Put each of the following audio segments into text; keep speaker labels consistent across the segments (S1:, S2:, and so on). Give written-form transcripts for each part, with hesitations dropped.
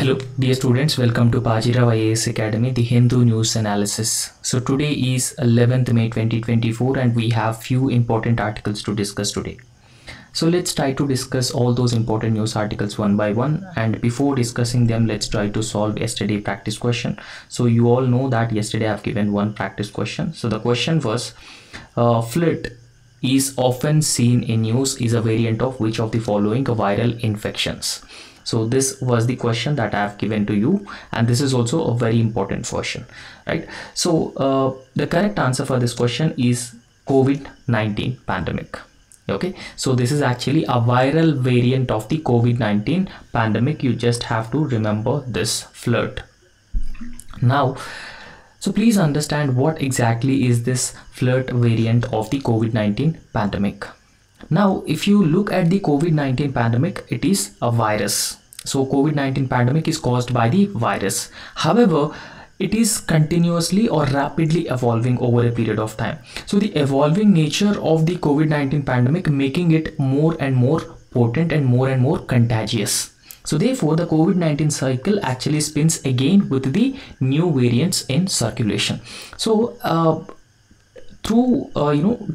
S1: Hello dear students, welcome to BAJIRAO IAS Academy, the Hindu News Analysis. So today is 11th May 2024 and we have few important articles to discuss today. So let's try to discuss all those important news articles one by one, and before discussing them, let's try to solve yesterday practice question. So you all know that yesterday I've given one practice question. So the question was, flit is often seen in news is a variant of which of the following viral infections? So this was the question that I have given to you, and this is also a very important question, right? So the correct answer for this question is COVID-19 pandemic. Okay, so this is actually a viral variant of the COVID-19 pandemic. You just have to remember this flirt. Now, so please understand what exactly is this flirt variant of the COVID-19 pandemic. Now, if you look at the COVID-19 pandemic, it is a virus. So COVID-19 pandemic is caused by the virus. However, it is continuously or rapidly evolving over a period of time. So the evolving nature of the COVID-19 pandemic making it more and more potent and more contagious. So therefore, the COVID-19 cycle actually spins again with the new variants in circulation. So through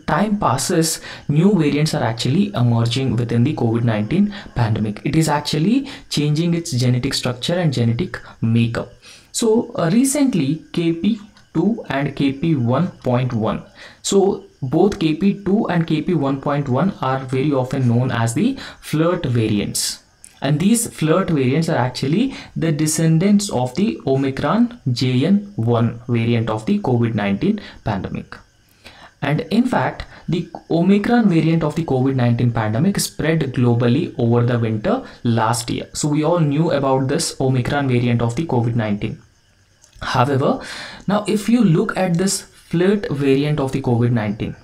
S1: time passes, new variants are actually emerging within the COVID-19 pandemic. It is actually changing its genetic structure and genetic makeup. So recently KP2 and KP1.1. So both KP2 and KP1.1 are very often known as the flirt variants. And these flirt variants are actually the descendants of the Omicron JN1 variant of the COVID-19 pandemic. And in fact, the Omicron variant of the COVID-19 pandemic spread globally over the winter last year. So we all knew about this Omicron variant of the COVID-19. However, now if you look at this flirt variant of the COVID-19,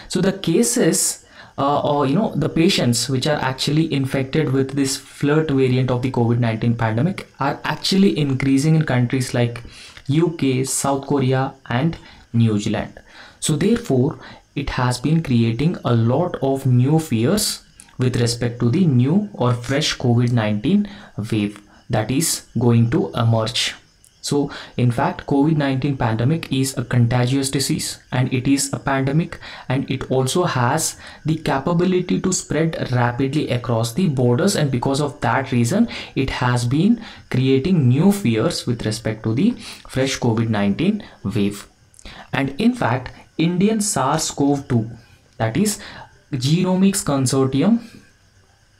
S1: so the cases the patients which are actually infected with this flirt variant of the COVID-19 pandemic are actually increasing in countries like UK, South Korea and New Zealand. So therefore, it has been creating a lot of new fears with respect to the new or fresh COVID-19 wave that is going to emerge. So in fact, COVID-19 pandemic is a contagious disease, and it is a pandemic, and it also has the capability to spread rapidly across the borders, and because of that reason, it has been creating new fears with respect to the fresh COVID-19 wave. And in fact, Indian SARS-CoV-2, that is Genomics Consortium,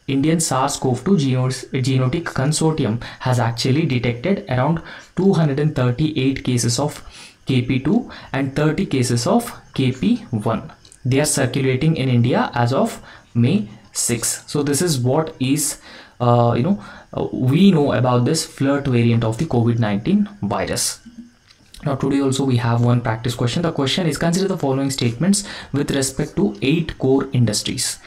S1: Indian SARS-CoV-2 Genetic Consortium has actually detected around 238 cases of KP2 and 30 cases of KP1. They are circulating in India as of May 6. So this is what is we know about this flirt variant of the COVID-19 virus. Now today also we have one practice question. The question is, consider the following statements with respect to 8 core industries.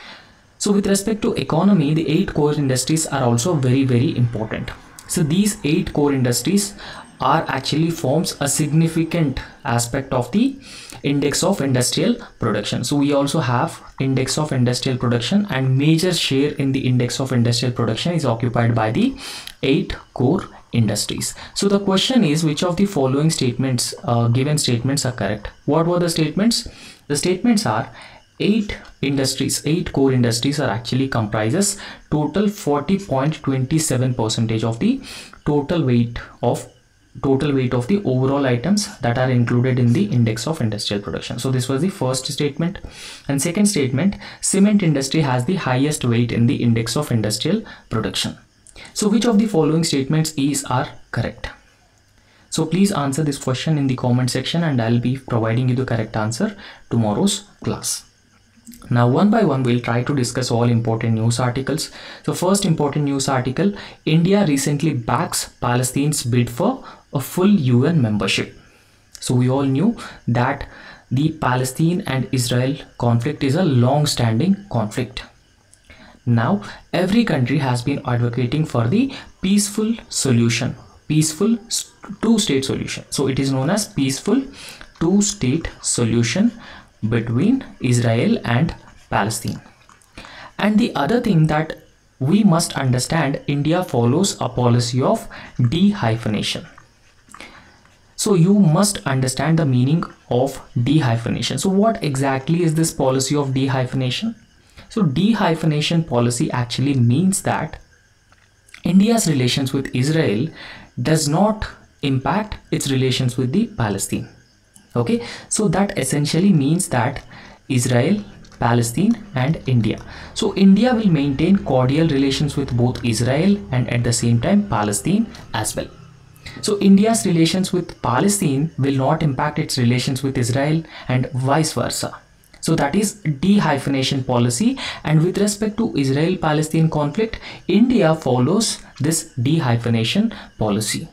S1: So with respect to economy, the 8 core industries are also very important. So these 8 core industries are actually forms a significant aspect of the index of industrial production. So we also have index of industrial production, and major share in the index of industrial production is occupied by the 8 core industries. So the question is, which of the following statements, given statements, are correct? What were the statements? The statements are 8 core industries are actually comprises total 40.27% of the total weight of the overall items that are included in the index of industrial production. So this was the first statement. And second statement, cement industry has the highest weight in the index of industrial production. So which of the following statements are correct? So please answer this question in the comment section, and I'll be providing you the correct answer tomorrow's class. Now one by one we'll try to discuss all important news articles. So first important news article, India recently backs Palestine's bid for a full UN membership. So we all knew that the Palestine and Israel conflict is a long-standing conflict. Now every country has been advocating for the peaceful solution, peaceful two-state solution. So it is known as peaceful two-state solution between Israel and Palestine. And the other thing that we must understand India follows a policy of de-hyphenation. So you must understand the meaning of de-hyphenation. So what exactly is this policy of de-hyphenation? So de-hyphenation policy actually means that India's relations with Israel does not impact its relations with the Palestine. Okay, so that essentially means that Israel, Palestine and India. So India will maintain cordial relations with both Israel and at the same time Palestine as well. So India's relations with Palestine will not impact its relations with Israel and vice versa. So that is de-hyphenation policy, and with respect to Israel-Palestine conflict, India follows this de-hyphenation policy.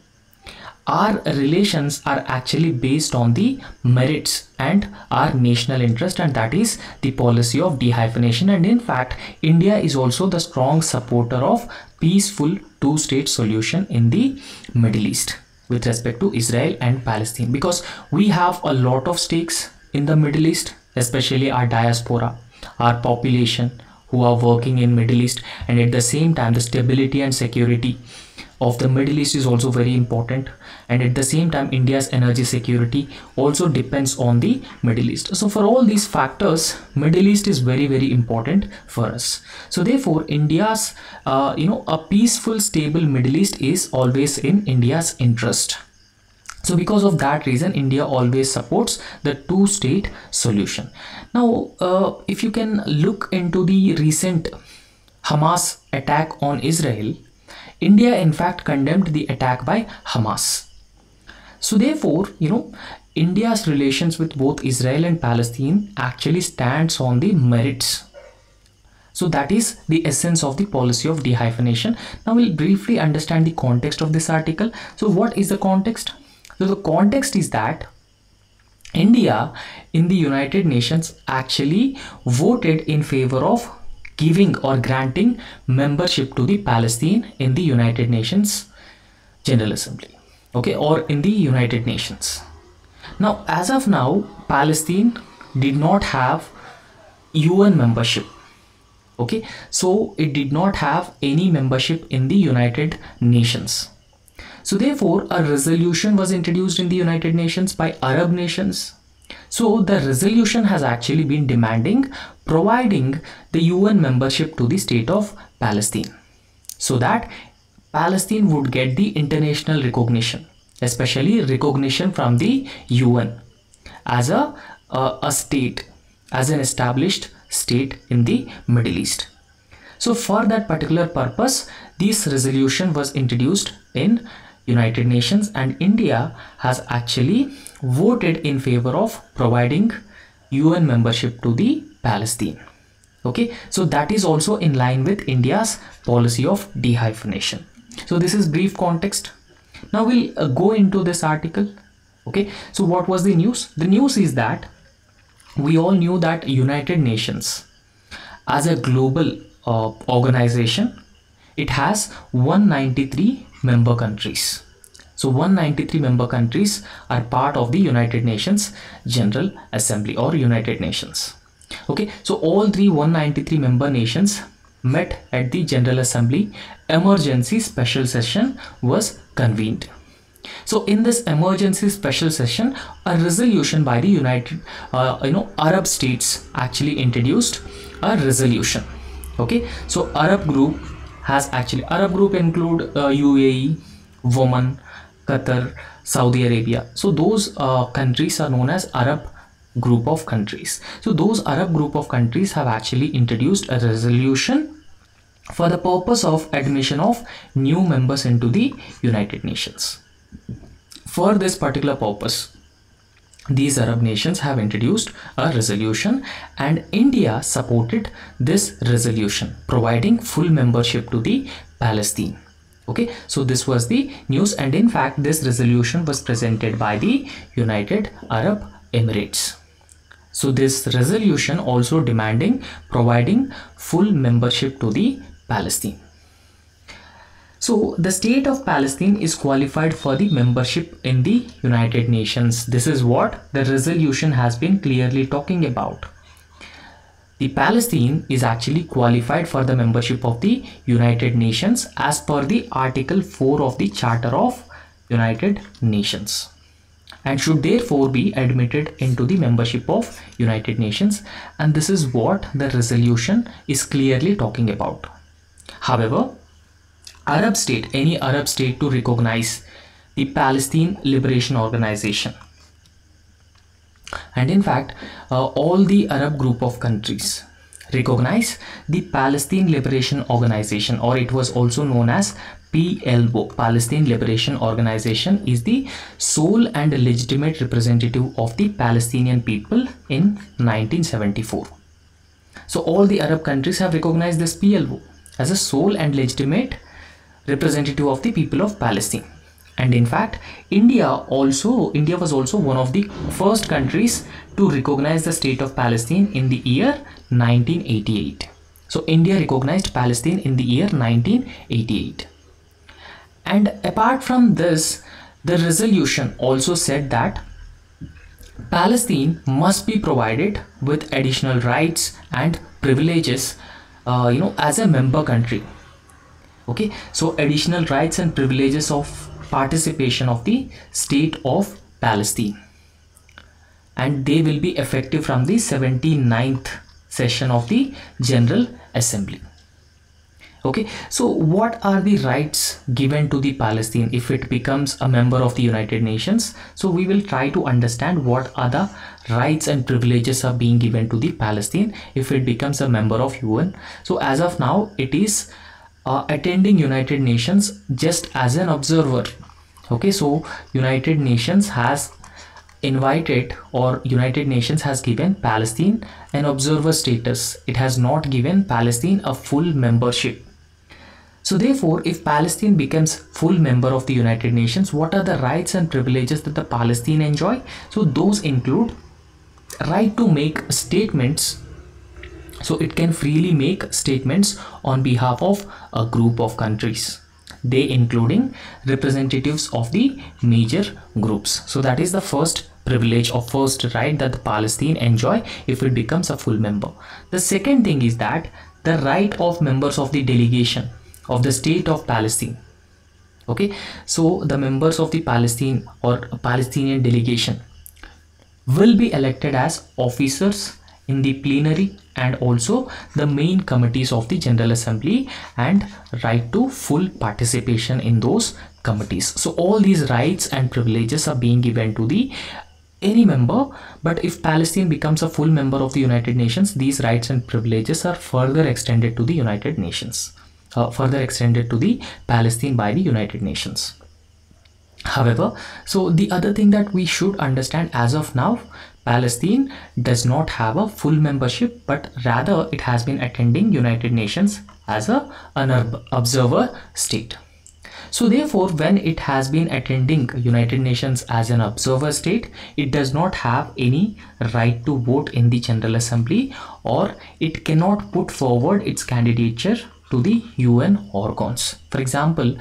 S1: Our relations are actually based on the merits and our national interest, and that is the policy of de-hyphenation. And in fact, India is also the strong supporter of peaceful two-state solution in the Middle East with respect to Israel and Palestine, because we have a lot of stakes in the Middle East, especially our diaspora, our population who are working in Middle East, and at the same time the stability and security of the Middle East is also very important, and at the same time India's energy security also depends on the Middle East. So for all these factors, Middle East is very important for us. So therefore India's a peaceful stable Middle East is always in India's interest. So because of that reason, India always supports the two-state solution. Now if you can look into the recent Hamas attack on Israel, India in fact condemned the attack by Hamas. So therefore, India's relations with both Israel and Palestine actually stands on the merits. So that is the essence of the policy of de-hyphenation. Now we'll briefly understand the context of this article. So what is the context? So the context is that India in the United Nations actually voted in favor of giving or granting membership to the Palestine in the United Nations General Assembly, okay, or in the United Nations. Now as of now, Palestine did not have UN membership, okay, so it did not have any membership in the United Nations. So therefore a resolution was introduced in the United Nations by Arab nations. So the resolution has actually been demanding providing the UN membership to the state of Palestine, so that Palestine would get the international recognition, especially recognition from the UN as a state, as an established state in the Middle East. So for that particular purpose, this resolution was introduced in United Nations, and India has actually voted in favor of providing UN membership to the Palestine. Okay, so that is also in line with India's policy of de-hyphenation. So this is brief context. Now we'll go into this article. Okay, so what was the news? The news is that we all knew that United Nations as a global organization, it has 193 member countries. So 193 member countries are part of the United Nations General Assembly or United Nations. Okay, so all 193 member nations met at the General Assembly. Emergency special session was convened. So in this emergency special session, a resolution by the United Arab states actually introduced a resolution. Okay, so Arab group include UAE, Oman, Qatar, Saudi Arabia. So those countries are known as Arab group of countries. So those Arab group of countries have actually introduced a resolution for the purpose of admission of new members into the United Nations. For this particular purpose, these Arab nations have introduced a resolution, and India supported this resolution, providing full membership to the Palestine. Okay, so this was the news, and in fact this resolution was presented by the United Arab Emirates. So this resolution also demanding providing full membership to the Palestine. So the state of Palestine is qualified for the membership in the United Nations. This is what the resolution has been clearly talking about. the Palestine is actually qualified for the membership of the United Nations as per the Article 4 of the Charter of United Nations, and should therefore be admitted into the membership of United Nations. And this is what the resolution is clearly talking about. However, any Arab state to recognize the Palestine Liberation Organization, and in fact all the Arab group of countries recognize the Palestine Liberation Organization, or it was also known as PLO, Palestine Liberation Organization, is the sole and legitimate representative of the Palestinian people in 1974. So all the Arab countries have recognized this PLO as a sole and legitimate representative of the people of Palestine. And in fact, India was also one of the first countries to recognize the state of Palestine in the year 1988. So India recognized Palestine in the year 1988. And apart from this, the resolution also said that Palestine must be provided with additional rights and privileges as a member country. Okay, so additional rights and privileges of participation of the state of Palestine, and they will be effective from the 79th session of the General Assembly. Okay, so what are the rights given to the Palestine if it becomes a member of the United Nations? So we will try to understand what are the rights and privileges are being given to the Palestine if it becomes a member of UN. So as of now, it is attending United Nations just as an observer. Okay, so United Nations has invited, or United Nations has given Palestine an observer status. It has not given Palestine a full membership. So therefore, if Palestine becomes full member of the United Nations, what are the rights and privileges that the Palestine enjoy? So those include right to make statements. So it can freely make statements on behalf of a group of countries, they including representatives of the major groups. So that is the first privilege or first right that the Palestine enjoy if it becomes a full member. The second thing is that the right of members of the delegation of the state of Palestine. Okay, so the members of the Palestine or Palestinian delegation will be elected as officers in the plenary and also the main committees of the General Assembly, and right to full participation in those committees. So all these rights and privileges are being given to the any member, but if Palestine becomes a full member of the United Nations, these rights and privileges are further extended to the United Nations, further extended to the Palestine by the United Nations. However, so the other thing that we should understand as of now, Palestine does not have a full membership, but rather it has been attending United Nations as an observer state. So therefore, when it has been attending United Nations as an observer state, it does not have any right to vote in the General Assembly, or it cannot put forward its candidature to the UN organs. For example,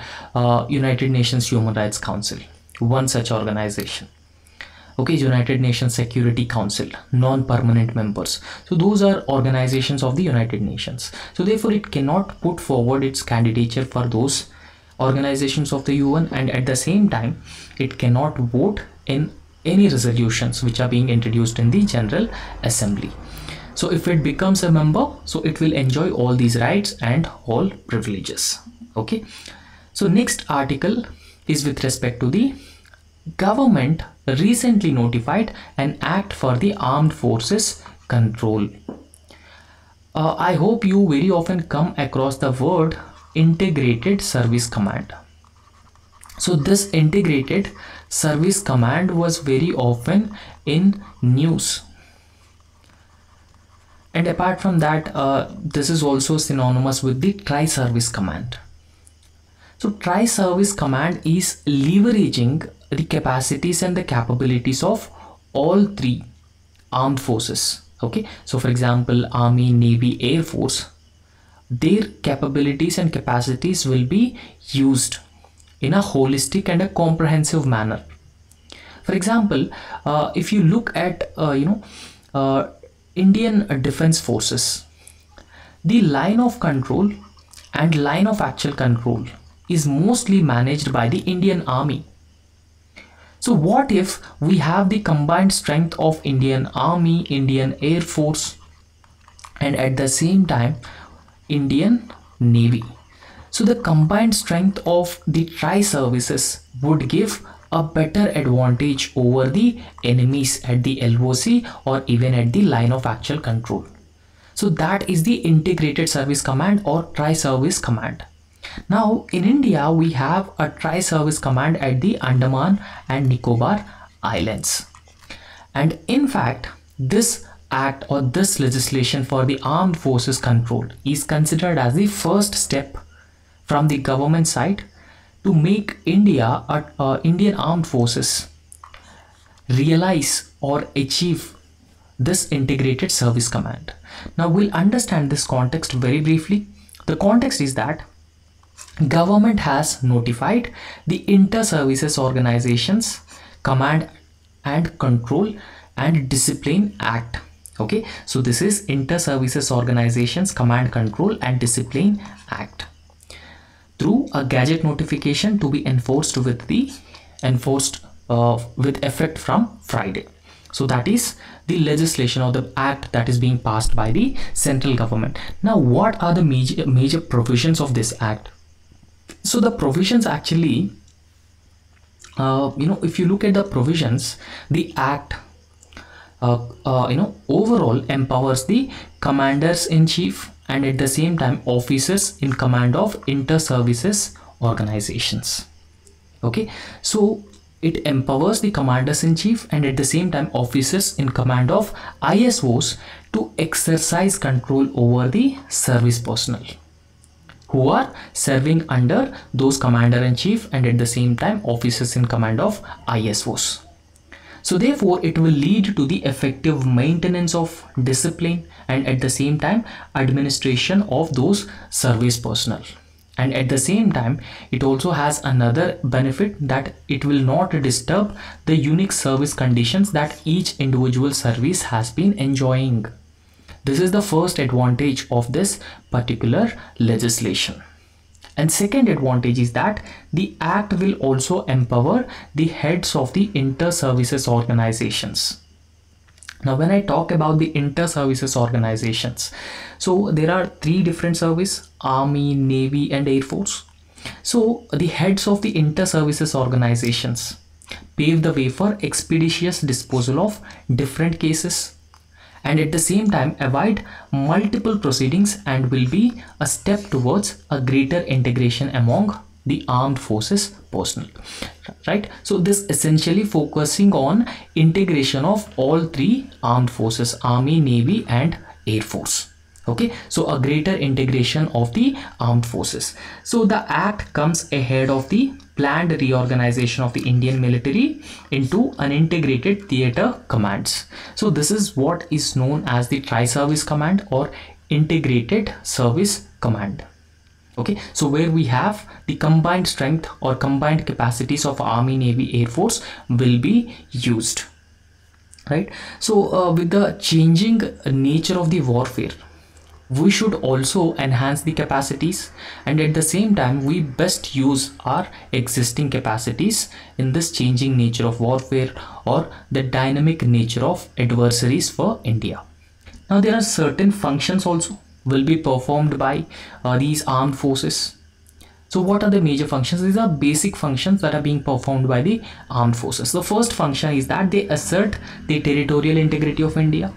S1: United Nations Human Rights Council, one such organization. Okay, United Nations Security Council, non-permanent members. So those are organizations of the United Nations. So therefore, it cannot put forward its candidature for those organizations of the UN, and at the same time, it cannot vote in any resolutions which are being introduced in the General Assembly. So if it becomes a member, so it will enjoy all these rights and all privileges. Okay, so next article is with respect to the government recently notified an act for the armed forces control. I hope you very often come across the word integrated service command. So this integrated service command was very often in news. And apart from that, this is also synonymous with the tri-service command. So tri-service command is leveraging the capacities and the capabilities of all three armed forces. Okay, so for example, Army, Navy, Air Force, their capabilities and capacities will be used in a holistic and a comprehensive manner. For example, if you look at Indian Defense Forces, the line of control and line of actual control is mostly managed by the Indian Army. So what if we have the combined strength of Indian Army, Indian Air Force, and at the same time Indian Navy? So the combined strength of the tri-services would give a better advantage over the enemies at the LOC or even at the line of actual control. So that is the integrated service command or tri-service command. Now in India we have a tri-service command at the Andaman and Nicobar Islands. And in fact this act or this legislation for the armed forces control is considered as the first step from the government side to make Indian armed forces realize or achieve this integrated service command. Now we'll understand this context very briefly. The context is that government has notified the Inter-Services Organizations Command and Control and Discipline Act. Okay, so this is Inter-Services Organizations Command, Control and Discipline Act, through a gazette notification to be enforced with effect from Friday. So that is the legislation or the act that is being passed by the central government. Now what are the major provisions of this act? So the provisions actually, if you look at the provisions, the act overall empowers the commanders in chief and at the same time officers in command of inter-services organizations. Okay, so it empowers the commanders in chief and at the same time officers in command of ISOs to exercise control over the service personnel who are serving under those commander in chief and at the same time officers in command of ISOs. So therefore it will lead to the effective maintenance of discipline and at the same time administration of those service personnel. And at the same time it also has another benefit, that it will not disturb the unique service conditions that each individual service has been enjoying. This is the first advantage of this particular legislation. And second advantage is that the act will also empower the heads of the inter-services organizations. Now when I talk about the inter-services organizations, so there are three different services: Army, Navy and Air Force. So the heads of the inter-services organizations pave the way for expeditious disposal of different cases and at the same time avoid multiple proceedings and will be a step towards a greater integration among the armed forces personnel, right? So this essentially focusing on integration of all three armed forces: Army, Navy and Air Force. Okay, so a greater integration of the armed forces. So the act comes ahead of the planned reorganization of the Indian military into an integrated theater commands. So this is what is known as the tri-service command or integrated service command. Okay, so where we have the combined strength or combined capacities of Army, Navy, Air Force will be used, right? So with the changing nature of the warfare, we should also enhance the capacities and at the same time we best use our existing capacities in this changing nature of warfare or the dynamic nature of adversaries for India. Now there are certain functions also will be performed by these armed forces. So what are the major functions? These are basic functions that are being performed by the armed forces. The first function is that they assert the territorial integrity of India.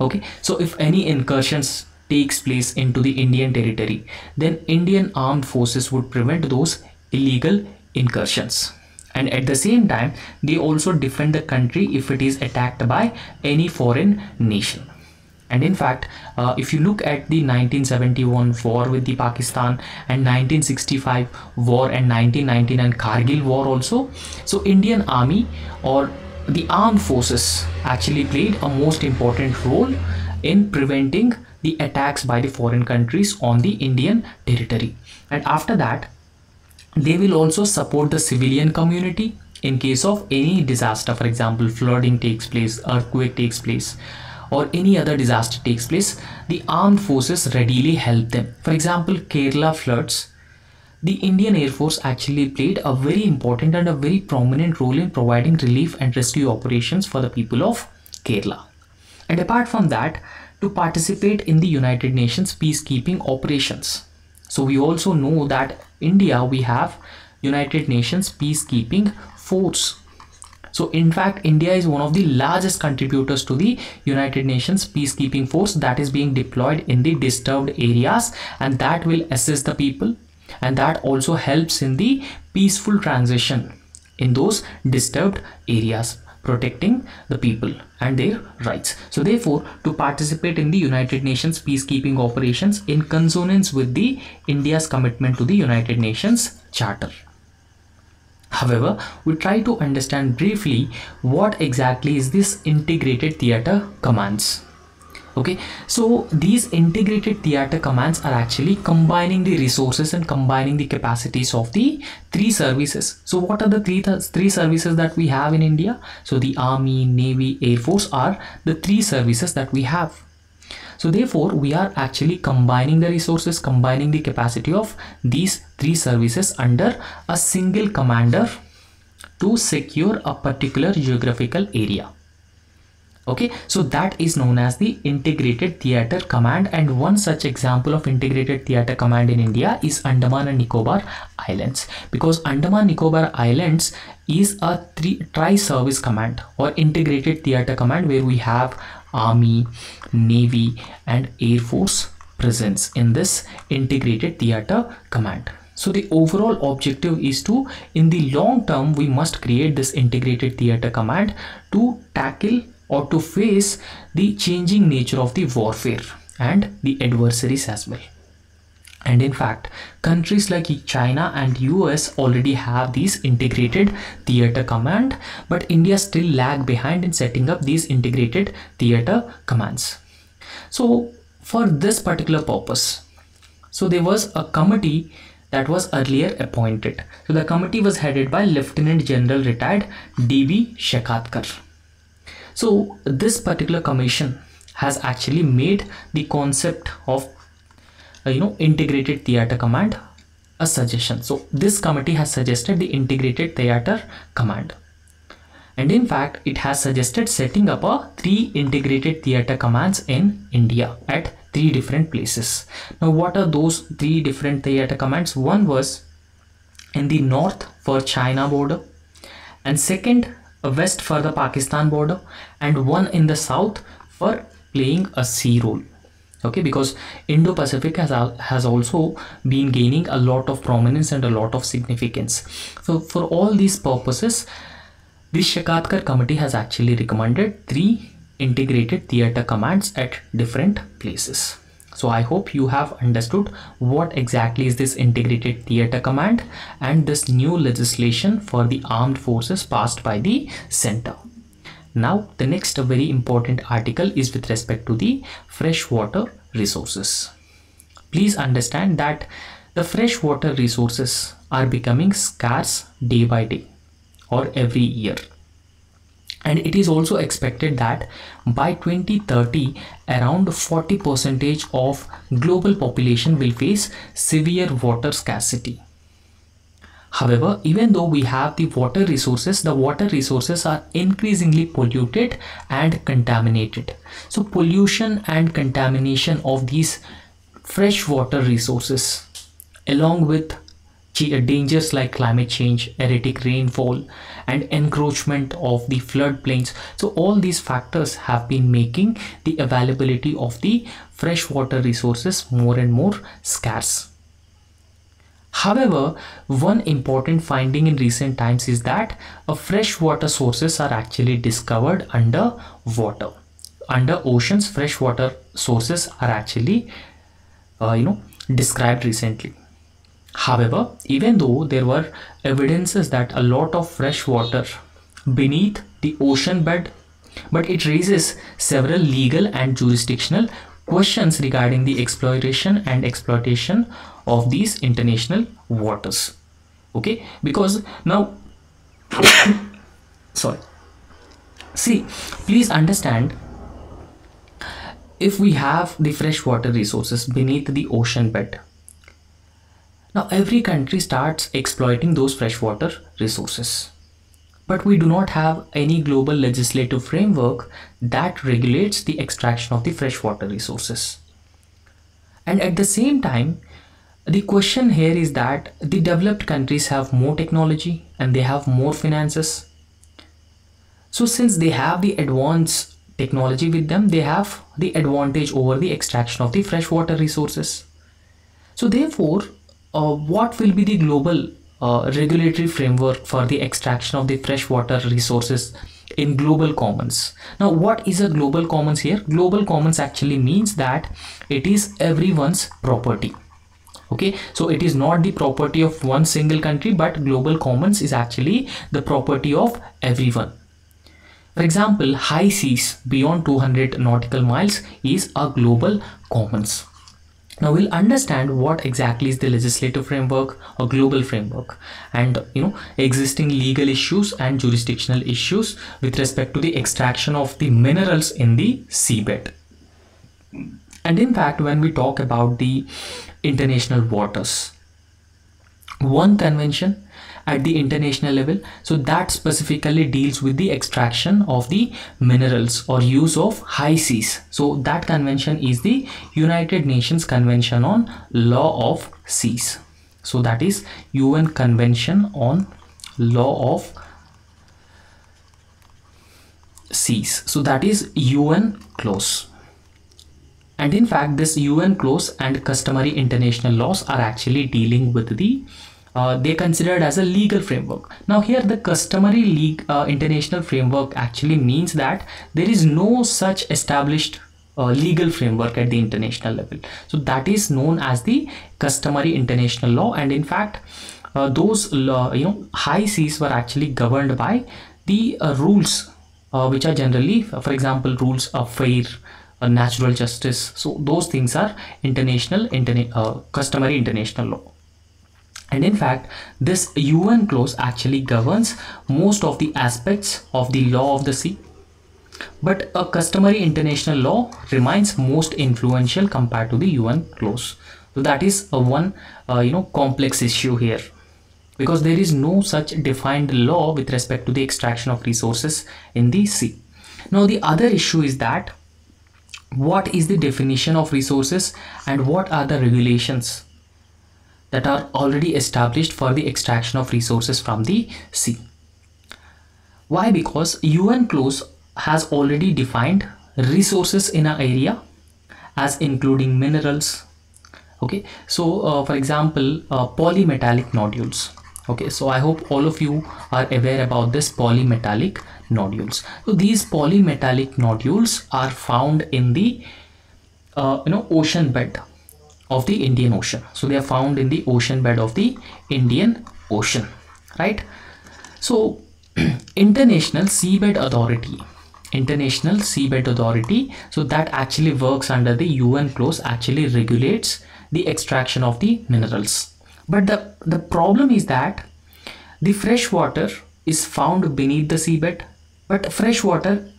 S1: Okay, so if any incursions takes place into the Indian territory, then Indian armed forces would prevent those illegal incursions. And at the same time, they also defend the country if it is attacked by any foreign nation. And in fact, if you look at the 1971 war with the Pakistan and 1965 war and 1999 Kargil war also, so Indian Army or the armed forces actually played a most important role in preventing the attacks by the foreign countries on the Indian territory. And after that, they will also support the civilian community in case of any disaster. For example, flooding takes place, earthquake takes place, or any other disaster takes place, the armed forces readily help them. For example, Kerala floods, the Indian Air Force actually played a very important and a very prominent role in providing relief and rescue operations for the people of Kerala. And apart from that, to participate in the United Nations peacekeeping operations. So we also know that India, we have United Nations peacekeeping force. So in fact, India is one of the largest contributors to the United Nations peacekeeping force that is being deployed in the disturbed areas, and that will assist the people, and that also helps in the peaceful transition in those disturbed areas, protecting the people and their rights. So therefore, to participate in the United Nations peacekeeping operations in consonance with the India's commitment to the United Nations Charter. However, we try to understand briefly what exactly is this integrated theater commands. Okay, so these integrated theater commands are actually combining the resources and combining the capacities of the three services. So what are the three services that we have in India? So the Army, Navy, Air Force are the three services that we have. So therefore, we are actually combining the resources, combining the capacity of these three services under a single commander to secure a particular geographical area. Okay, so that is known as the integrated theater command, and one such example of integrated theater command in India is Andaman and Nicobar Islands, because Andaman Nicobar Islands is a tri-service command or integrated theater command where we have Army, Navy and Air Force presence in this integrated theater command. So the overall objective is to, in the long term, we must create this integrated theater command to tackle or to face the changing nature of the warfare and the adversaries as well. And in fact, countries like China and US already have these integrated theater command, but India still lag behind in setting up these integrated theater commands. So for this particular purpose, so there was a committee that was earlier appointed. So the committee was headed by Lieutenant General retired D.B. Shekatkar. So this particular commission has actually made the concept of integrated theater command a suggestion. So this committee has suggested the integrated theater command, and in fact it has suggested setting up a 3 integrated theater commands in India at 3 different places. Now what are those 3 different theater commands? One was in the north for China border, and second west for the Pakistan border, and one in the south for playing a sea role. Okay, because Indo-Pacific has also been gaining a lot of prominence and a lot of significance. So for all these purposes, this Shekatkar committee has actually recommended 3 integrated theater commands at different places. So I hope you have understood what exactly is this integrated theater command and this new legislation for the armed forces passed by the center. Now the next very important article is with respect to the freshwater resources. Please understand that the freshwater resources are becoming scarce day by day or every year. And it is also expected that by 2030, around 40% of global population will face severe water scarcity. However, even though we have the water resources are increasingly polluted and contaminated. So pollution and contamination of these freshwater resources, along with dangers like climate change, erratic rainfall and encroachment of the floodplains. So all these factors have been making the availability of the freshwater resources more and more scarce. However, one important finding in recent times is that freshwater sources are actually discovered under water. Under oceans, freshwater sources are actually described recently. However, even though there were evidences that a lot of fresh water beneath the ocean bed, but it raises several legal and jurisdictional questions regarding the exploration and exploitation of these international waters. Okay, because now sorry, see, please understand if we have the freshwater resources beneath the ocean bed, now every country starts exploiting those freshwater resources. But we do not have any global legislative framework that regulates the extraction of the freshwater resources. And at the same time, the question here is that the developed countries have more technology and they have more finances. So since they have the advanced technology with them, they have the advantage over the extraction of the freshwater resources. So therefore, what will be the global regulatory framework for the extraction of the freshwater resources in global commons? Now, what is a global commons here? Global commons actually means that it is everyone's property. Okay, so it is not the property of one single country, but global commons is actually the property of everyone. For example, high seas beyond 200 nautical miles is a global commons. Now we'll understand what exactly is the legislative framework or global framework, and existing legal issues and jurisdictional issues with respect to the extraction of the minerals in the seabed. And in fact, when we talk about the international waters, one convention at the international level, so that specifically deals with the extraction of the minerals or use of high seas. So that convention is the United Nations Convention on Law of Seas. So that is UN Convention on Law of Seas. So that is UN clause. And in fact, this UN clause and customary international laws are actually dealing with the they considered as a legal framework. Now here the customary international framework actually means that there is no such established legal framework at the international level. So that is known as the customary international law. And in fact, those high seas were actually governed by the rules which are generally, for example, rules of fair, natural justice. So those things are customary international law. And in fact, this UN clause actually governs most of the aspects of the law of the sea. But a customary international law remains most influential compared to the UN clause. So that is a one complex issue here, because there is no such defined law with respect to the extraction of resources in the sea. Now the other issue is that what is the definition of resources and what are the regulations that are already established for the extraction of resources from the sea. Why? Because UN clause has already defined resources in an area as including minerals. Okay, so for example, polymetallic nodules. Okay, so I hope all of you are aware about this polymetallic nodules. So these polymetallic nodules are found in the ocean bed of the Indian Ocean. So they are found in the ocean bed of the Indian Ocean, right? So International Seabed Authority, so that actually works under the UN clause, actually regulates the extraction of the minerals. But the problem is that the fresh water is found beneath the seabed, but fresh water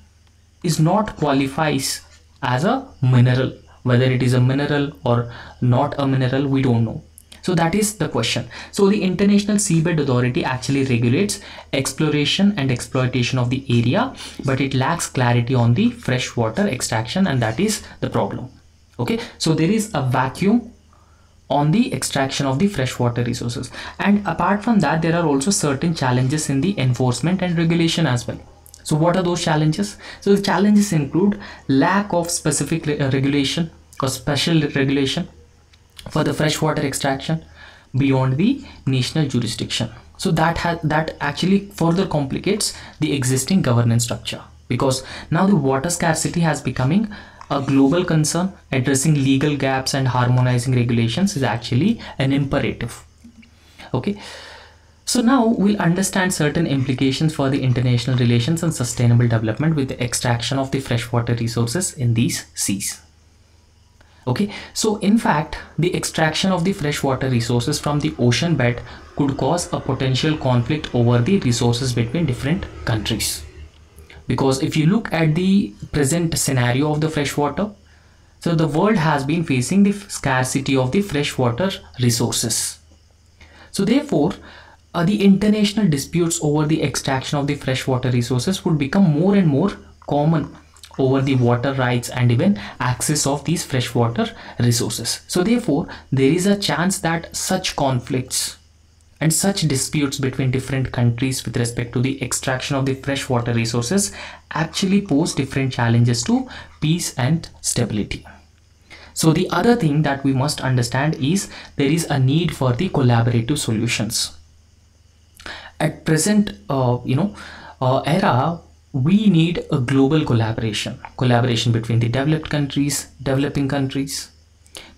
S1: is not qualifies as a mineral. Whether it is a mineral or not a mineral, we don't know. So that is the question. So the International Seabed Authority actually regulates exploration and exploitation of the area, but it lacks clarity on the freshwater extraction, and that is the problem. Okay, so there is a vacuum on the extraction of the freshwater resources. And apart from that, there are also certain challenges in the enforcement and regulation as well. So what are those challenges? So the challenges include lack of specific regulation or special regulation for the freshwater extraction beyond the national jurisdiction. So that actually further complicates the existing governance structure, because now the water scarcity has becoming a global concern. Addressing legal gaps and harmonizing regulations is actually an imperative. Okay. So now we'll understand certain implications for the international relations and sustainable development with the extraction of the freshwater resources in these seas. Okay, so in fact, the extraction of the freshwater resources from the ocean bed could cause a potential conflict over the resources between different countries. Because if you look at the present scenario of the freshwater, So the world has been facing the scarcity of the freshwater resources. So therefore, the international disputes over the extraction of the freshwater resources would become more and more common over the water rights and even access of these freshwater resources. So therefore, there is a chance that such conflicts and such disputes between different countries with respect to the extraction of the freshwater resources actually pose different challenges to peace and stability. So the other thing that we must understand is there is a need for the collaborative solutions. At present era, we need a global collaboration between the developed countries, developing countries,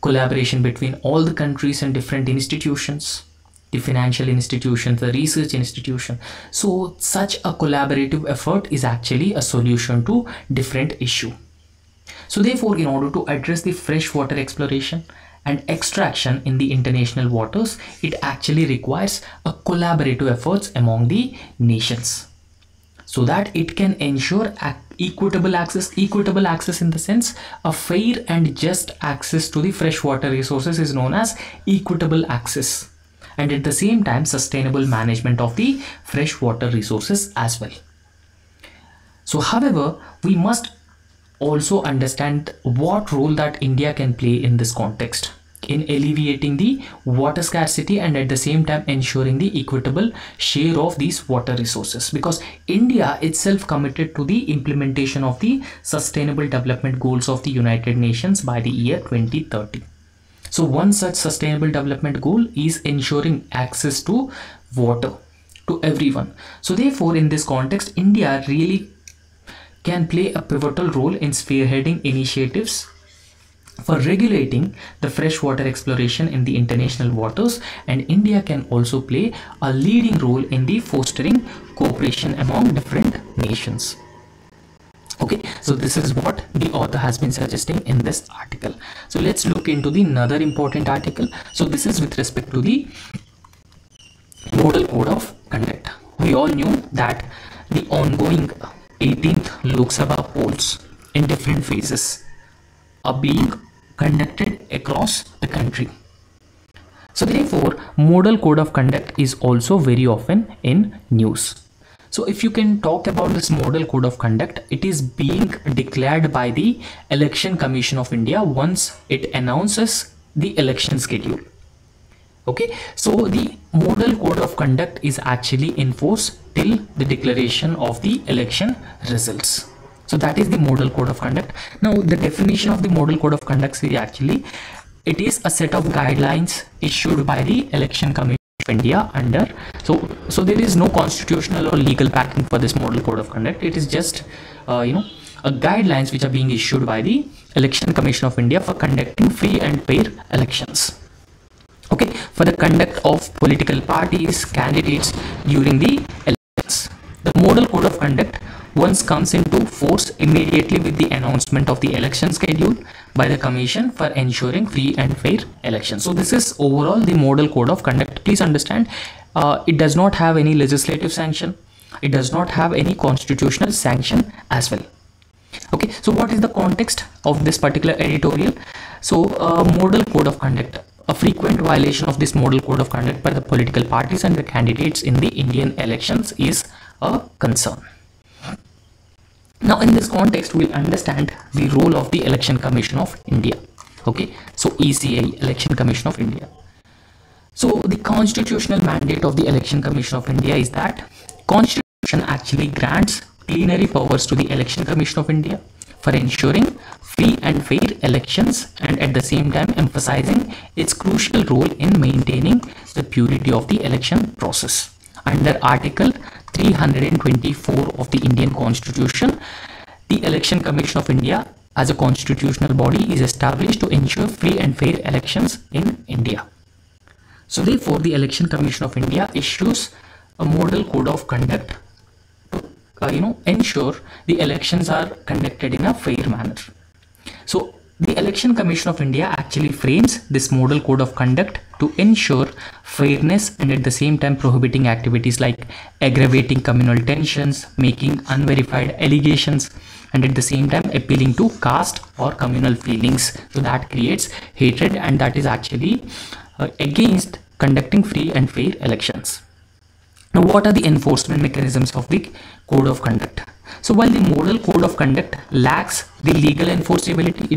S1: collaboration between all the countries and different institutions, the financial institutions, the research institution. So such a collaborative effort is actually a solution to different issue. So therefore, in order to address the freshwater exploration and extraction in the international waters, it actually requires a collaborative efforts among the nations, so that it can ensure equitable access in the sense a fair and just access to the freshwater resources is known as equitable access, and at the same time sustainable management of the freshwater resources as well. So however, we must also understand what role that India can play in this context in alleviating the water scarcity and at the same time ensuring the equitable share of these water resources, because India itself committed to the implementation of the sustainable development goals of the United Nations by the year 2030. So one such sustainable development goal is ensuring access to water to everyone. So therefore, in this context, India really can play a pivotal role in spearheading initiatives for regulating the freshwater exploration in the international waters, and India can also play a leading role in the fostering cooperation among different nations. Okay, so this is what the author has been suggesting in this article. So let's look into the another important article. So this is with respect to the Model Code of Conduct. We all knew that the ongoing 18th Lok Sabha polls in different phases are being conducted across the country. So therefore, Model Code of Conduct is also very often in news. So if you can talk about this Model Code of Conduct, it is being declared by the Election Commission of India once it announces the election schedule. Okay, so the Model Code of Conduct is actually in force till the declaration of the election results. So that is the Model Code of Conduct. Now the definition of the Model Code of Conduct is actually, it is a set of guidelines issued by the Election Commission of India under, so there is no constitutional or legal backing for this Model Code of Conduct. It is just guidelines which are being issued by the Election Commission of India for conducting free and fair elections. Okay, for the conduct of political parties, candidates during the elections. The Model Code of Conduct once comes into force immediately with the announcement of the election schedule by the Commission for ensuring free and fair elections. So this is overall the Model Code of Conduct. Please understand, it does not have any legislative sanction. It does not have any constitutional sanction as well. Okay, so what is the context of this particular editorial? So Model Code of Conduct. A frequent violation of this Model Code of Conduct by the political parties and the candidates in the Indian elections is a concern. Now in this context, we'll understand the role of the Election Commission of India. Okay, so ECI, Election Commission of India. So the constitutional mandate of the Election Commission of India is that Constitution actually grants plenary powers to the Election Commission of India for ensuring free and fair elections, and at the same time emphasizing its crucial role in maintaining the purity of the election process. Under Article 324 of the Indian Constitution, the Election Commission of India as a constitutional body is established to ensure free and fair elections in India. So therefore, the Election Commission of India issues a Model Code of Conduct to ensure the elections are conducted in a fair manner. So The Election Commission of India actually frames this model code of conduct to ensure fairness and at the same time prohibiting activities like aggravating communal tensions, making unverified allegations, and at the same time appealing to caste or communal feelings. So that creates hatred, and that is actually against conducting free and fair elections. Now, what are the enforcement mechanisms of the code of conduct? So while the model code of conduct lacks the legal enforceability,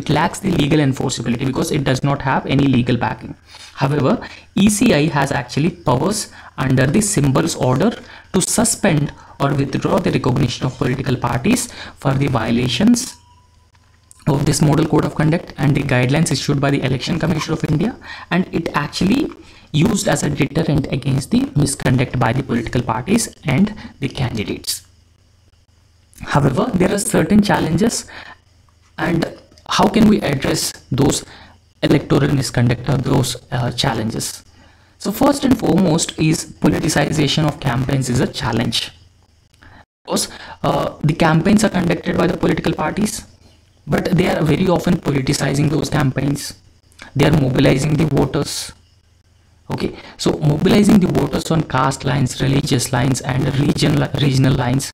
S1: because it does not have any legal backing. However, ECI has actually powers under the symbols order to suspend or withdraw the recognition of political parties for the violations of this model code of conduct and the guidelines issued by the Election Commission of India, and it actually used as a deterrent against the misconduct by the political parties and the candidates. However, there are certain challenges, and how can we address those electoral misconduct or those challenges? So first and foremost is politicization of campaigns is a challenge. Because the campaigns are conducted by the political parties, but they are very often politicizing those campaigns. They are mobilizing the voters. Okay, so mobilizing the voters on caste lines, religious lines, and regional lines.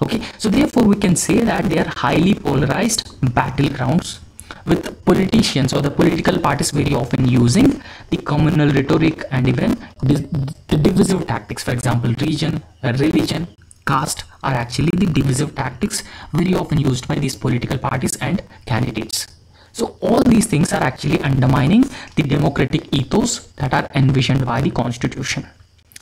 S1: Okay, so therefore we can say that they are highly polarized battlegrounds, with politicians or the political parties very often using the communal rhetoric and even the divisive tactics. For example, region, religion, caste are actually the divisive tactics very often used by these political parties and candidates. So all these things are actually undermining the democratic ethos that are envisioned by the Constitution.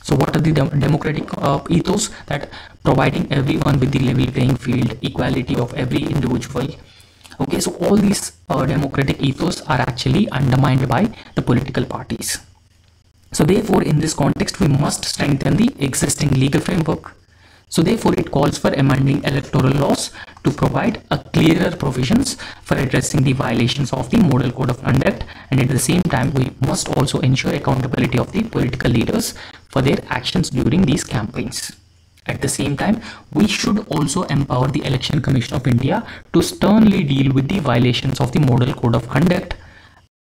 S1: So what are the democratic ethos? That providing everyone with the level playing field, equality of every individual. Okay, so all these democratic ethos are actually undermined by the political parties. So therefore, in this context, we must strengthen the existing legal framework. So therefore, it calls for amending electoral laws to provide a clearer provisions for addressing the violations of the model code of conduct, and at the same time, we must also ensure accountability of the political leaders for their actions during these campaigns. At the same time, we should also empower the Election Commission of India to sternly deal with the violations of the model code of conduct,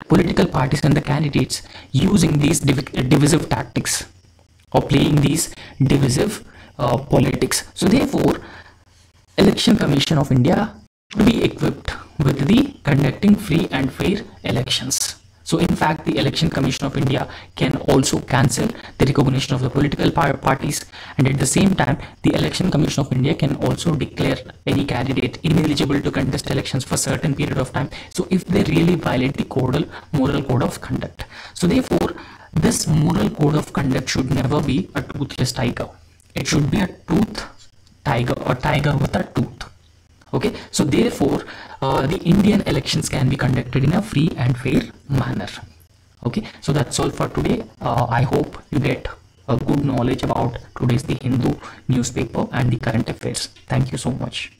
S1: political parties and the candidates using these divisive tactics or playing these divisive politics. So therefore, Election Commission of India should be equipped with the conducting free and fair elections. So in fact, the Election Commission of India can also cancel the recognition of the political parties, and at the same time, the Election Commission of India can also declare any candidate ineligible to contest elections for a certain period of time. So if they really violate the moral code of conduct. So therefore, this moral code of conduct should never be a toothless tiger. It should be a tooth tiger or tiger with a tooth. Okay, so therefore the Indian elections can be conducted in a free and fair manner. Okay, so that's all for today. I hope you get a good knowledge about today's the Hindu newspaper and the current affairs. Thank you so much.